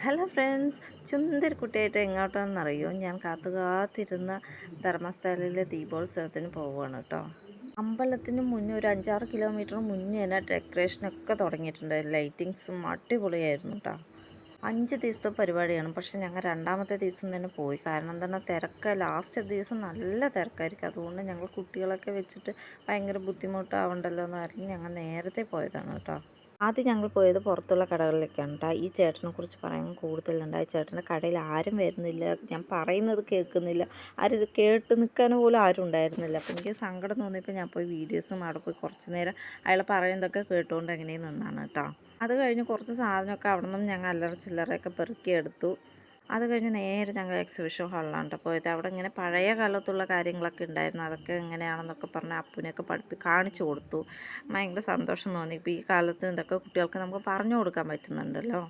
Hello friends, ചുന്ദരി കുട്ടിയായിട്ട് എങ്ങോട്ടാണെന്നറിയോ? ഞാൻ കാത്തിരുന്ന ധർമ്മസ്ഥലയിലെ ദീപോത്സവത്തിന് പോവുകയാണ് കേട്ടോ. അമ്പലത്തിന് മുന്നേ ഒരു 5-6 കിലോമീറ്റർ മുന്നേ തന്നെ ഡെക്കറേഷനൊക്കെ തുടങ്ങിയിട്ടുണ്ട്. ലൈറ്റിങ്സും അടിപൊളിയായിരുന്നു കേട്ടോ. 5 ദിവസത്തെ പരിപാടിയാണ്. പക്ഷെ ഞങ്ങൾ രണ്ടാമത്തെ ദിവസം തന്നെ പോയി. കാരണം എന്താണ്, ലാസ്റ്റ് ദിവസം നല്ല തിരക്കായിരിക്കും. അതുകൊണ്ട് ഞങ്ങൾ കുട്ടികളൊക്കെ വെച്ചിട്ട് ഭയങ്കര ബുദ്ധിമുട്ടാവണ്ടല്ലോ എന്ന് പറഞ്ഞ് ഞങ്ങൾ നേരത്തെ പോയതാണ് കേട്ടോ. ആദ്യം ഞങ്ങൾ പോയത് പുറത്തുള്ള കടകളിലേക്കാണ് കേട്ടോ. ഈ ചേട്ടനെ കുറിച്ച് പറയാൻ കൂടുതലുണ്ട്. ആ ചേട്ടൻ്റെ കടയിൽ ആരും വരുന്നില്ല, ഞാൻ പറയുന്നത് കേൾക്കുന്നില്ല, ആരും ഇത് കേട്ട് നിൽക്കാൻ പോലും ആരും ഉണ്ടായിരുന്നില്ല. അപ്പോൾ എനിക്ക് സങ്കടം തോന്നിയപ്പോൾ ഞാൻ പോയി വീഡിയോസും അവിടെ പോയി കുറച്ച് നേരം അയാൾ പറയുന്നതൊക്കെ കേട്ടുകൊണ്ട് എങ്ങനെയും നിന്നാണ് കേട്ടോ. അത് കഴിഞ്ഞ് കുറച്ച് സാധനമൊക്കെ അവിടെ നിന്നും ഞങ്ങൾ അല്ലറ ചില്ലറയൊക്കെ പെറുക്കിയെടുത്തു. അത് കഴിഞ്ഞ് നേരെ ഞങ്ങൾ എക്സിബിഷൻ ഹാളിലാണ് കേട്ടോ പോയത്. അവിടെ ഇങ്ങനെ പഴയ കാലത്തുള്ള കാര്യങ്ങളൊക്കെ ഉണ്ടായിരുന്നു. അതൊക്കെ എങ്ങനെയാണെന്നൊക്കെ പറഞ്ഞ് അപ്പുവിനെയൊക്കെ കാണിച്ചു കൊടുത്തു. ഭയങ്കര സന്തോഷം തോന്നി. ഇപ്പോൾ ഈ കാലത്ത് ഇതൊക്കെ കുട്ടികൾക്ക് നമുക്ക് പറഞ്ഞു കൊടുക്കാൻ പറ്റുന്നുണ്ടല്ലോ.